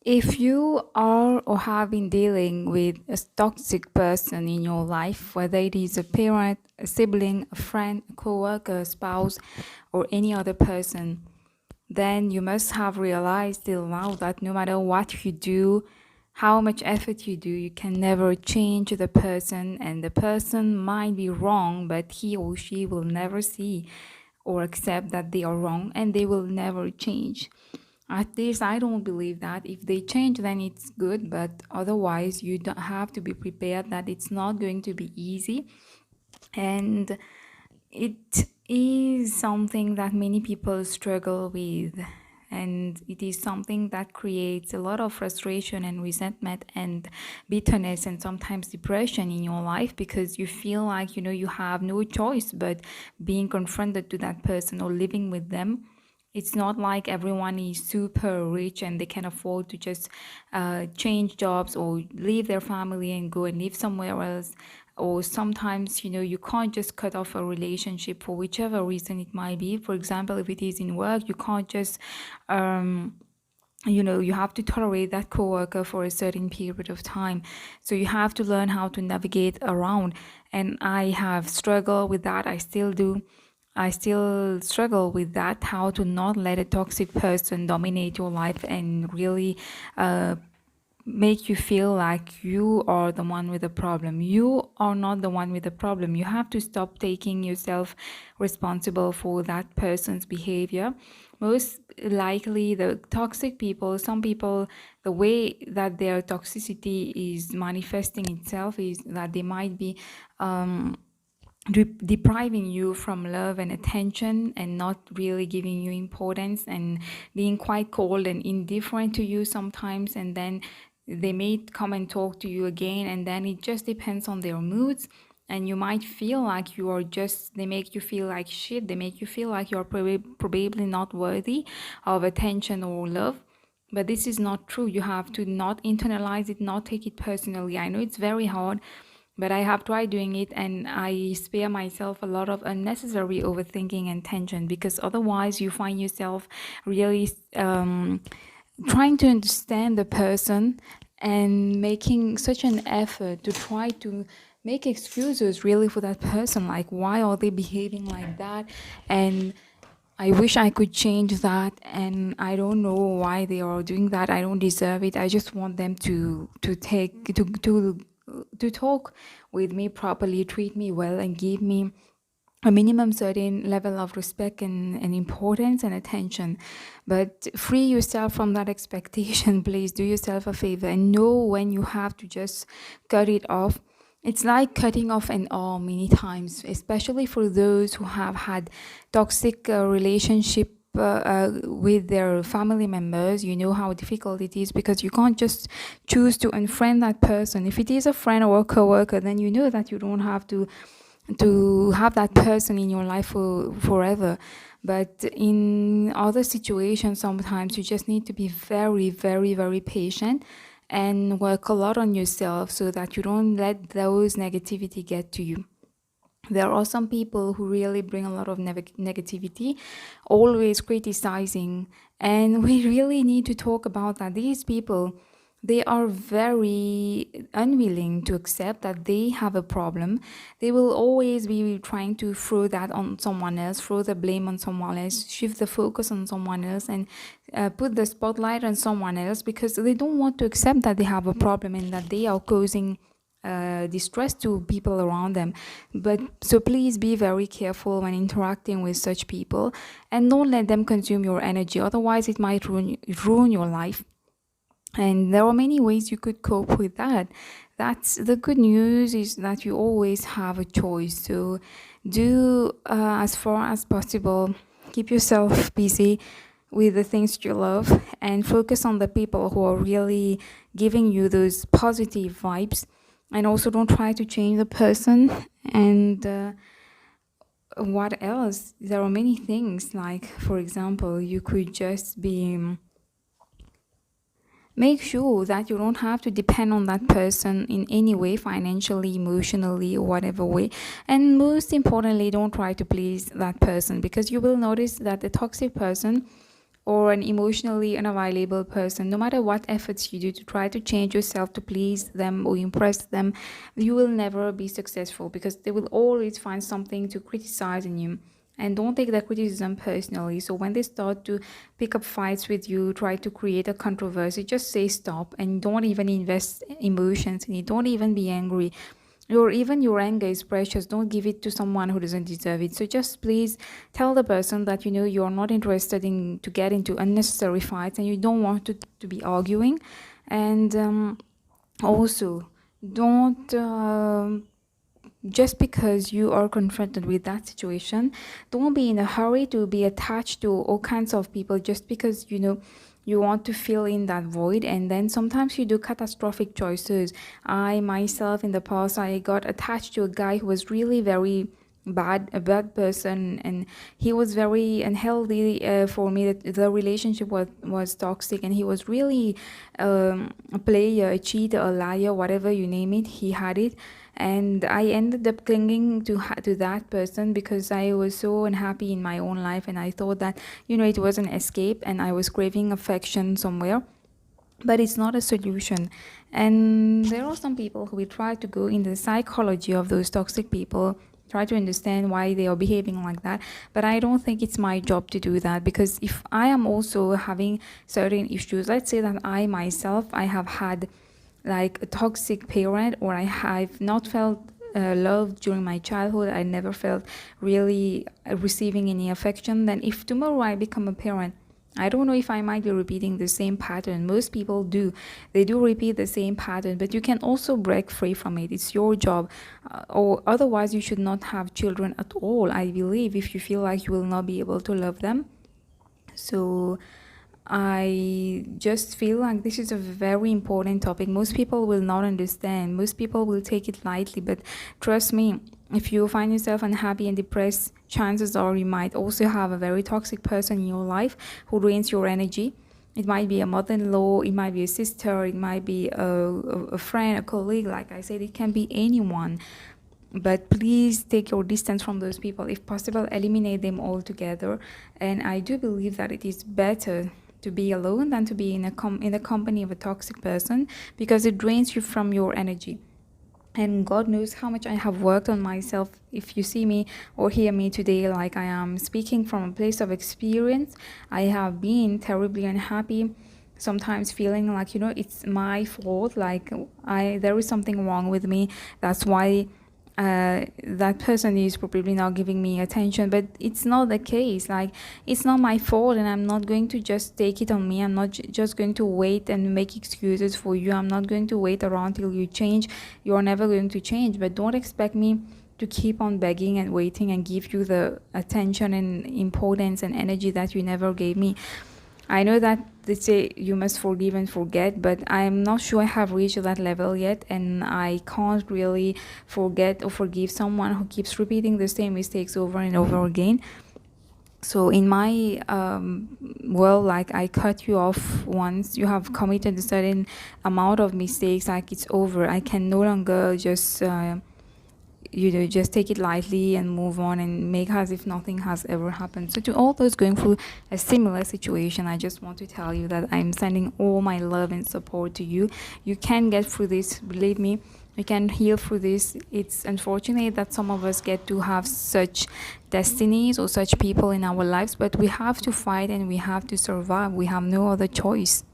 If you are or have been dealing with a toxic person in your life, whether it is a parent, a sibling, a friend, a coworker, a spouse, or any other person, then you must have realized till now that no matter what you do, how much effort you do, you can never change the person, and the person might be wrong, but he or she will never see or accept that they are wrong and they will never change. At least I don't believe that. If they change, then it's good, but otherwise, you don't have to be prepared that it's not going to be easy. And it is something that many people struggle with. And it is something that creates a lot of frustration and resentment and bitterness and sometimes depression in your life because you feel like, you have no choice but being confronted to that person or living with them. It's not like everyone is super rich and they can afford to just change jobs or leave their family and go and live somewhere else. Or sometimes, you can't just cut off a relationship for whichever reason it might be. For example, if it is in work, you can't just you have to tolerate that coworker for a certain period of time. So you have to learn how to navigate around. And I have struggled with that. I still do. I still struggle with that, how to not let a toxic person dominate your life and really make you feel like you are the one with the problem. You are not the one with the problem. You have to stop taking yourself responsible for that person's behavior. Most likely, the toxic people, some people, the way that their toxicity is manifesting itself is that they might be depriving you from love and attention and not really giving you importance and being quite cold and indifferent to you sometimes, and then they may come and talk to you again, and then it just depends on their moods. And you might feel like you are just, they make you feel like shit, they make you feel like you're probably not worthy of attention or love. But this is not true. You have to not internalize it, not take it personally. I know it's very hard, but I have tried doing it, and I spare myself a lot of unnecessary overthinking and tension, because otherwise you find yourself really trying to understand the person and making such an effort to try to make excuses really for that person, like why are they behaving like that, and I wish I could change that, and I don't know why they are doing that. I don't deserve it. I just want them to talk with me properly, treat me well, and give me a minimum certain level of respect and importance and attention. But free yourself from that expectation. Please do yourself a favor and know when you have to just cut it off. It's like cutting off an arm many times, especially for those who have had toxic relationship with their family members. You know how difficult it is, because you can't just choose to unfriend that person. If it is a friend or a coworker, then you know that you don't have to have that person in your life for forever. But in other situations, sometimes you just need to be very, very, very patient and work a lot on yourself so that you don't let those negativity get to you. There are some people who really bring a lot of negativity, always criticizing, and we really need to talk about that. These people, they are very unwilling to accept that they have a problem. They will always be trying to throw that on someone else, throw the blame on someone else, shift the focus on someone else, and put the spotlight on someone else, because they don't want to accept that they have a problem and that they are causing distress to people around them. But so please be very careful when interacting with such people, and don't let them consume your energy. Otherwise, it might ruin your life. And there are many ways you could cope with that. That's the good news, is that you always have a choice. So do as far as possible, keep yourself busy with the things you love and focus on the people who are really giving you those positive vibes, and also don't try to change the person. And what else? There are many things, like for example, you could just be make sure that you don't have to depend on that person in any way, financially, emotionally, or whatever way. And most importantly, don't try to please that person, because you will notice that the toxic person or an emotionally unavailable person, no matter what efforts you do to try to change yourself to please them or impress them, you will never be successful, because they will always find something to criticize in you. And don't take that criticism personally. So when they start to pick up fights with you, try to create a controversy, just say stop and don't even invest emotions in it. Don't even be angry. Or even your anger is precious. Don't give it to someone who doesn't deserve it. So just please tell the person that you're not interested in to get into unnecessary fights, and you don't want to be arguing. And also, don't just because you are confronted with that situation, don't be in a hurry to be attached to all kinds of people just because you want to fill in that void. And then sometimes you do catastrophic choices. I myself, in the past, I got attached to a guy who was really very a bad person, and he was very unhealthy for me. That the relationship was toxic, and he was really a player, a cheater, a liar, whatever you name it, he had it. And I ended up clinging to that person because I was so unhappy in my own life, and I thought that it was an escape, and I was craving affection somewhere. But it's not a solution. And there are some people who will try to go in the psychology of those toxic people, try to understand why they are behaving like that. But I don't think it's my job to do that, because if I am also having certain issues, let's say that I myself, I have had like a toxic parent, or I have not felt loved during my childhood, I never felt really receiving any affection, then if tomorrow I become a parent, I don't know if I might be repeating the same pattern. Most people do. They do repeat the same pattern, but you can also break free from it. It's your job. Or otherwise, you should not have children at all, I believe, if you feel like you will not be able to love them. So I just feel like this is a very important topic. Most people will not understand. Most people will take it lightly, but trust me, if you find yourself unhappy and depressed, chances are you might also have a very toxic person in your life who drains your energy. It might be a mother-in-law, it might be a sister, it might be a friend, a colleague. Like I said, it can be anyone. But please take your distance from those people. If possible, eliminate them altogether. And I do believe that it is better to be alone than to be in the company of a toxic person, because it drains you from your energy. And God knows how much I have worked on myself. If you see me or hear me today, like I am speaking from a place of experience, I have been terribly unhappy, sometimes feeling like it's my fault, like there is something wrong with me, that's why that person is probably not giving me attention. But it's not the case. Like, it's not my fault, and I'm not going to just take it on me. I'm not just going to wait and make excuses for you. I'm not going to wait around till you change. You're never going to change. But don't expect me to keep on begging and waiting and give you the attention and importance and energy that you never gave me. I know that they say you must forgive and forget, but I'm not sure I have reached that level yet, and I can't really forget or forgive someone who keeps repeating the same mistakes over and over again. So in my like, I cut you off once you have committed a certain amount of mistakes, like it's over. I can no longer just just take it lightly and move on and make as if nothing has ever happened. So to all those going through a similar situation, I just want to tell you that I'm sending all my love and support to you. You can get through this, believe me. We can heal through this. It's unfortunate that some of us get to have such destinies or such people in our lives, but we have to fight and we have to survive. We have no other choice.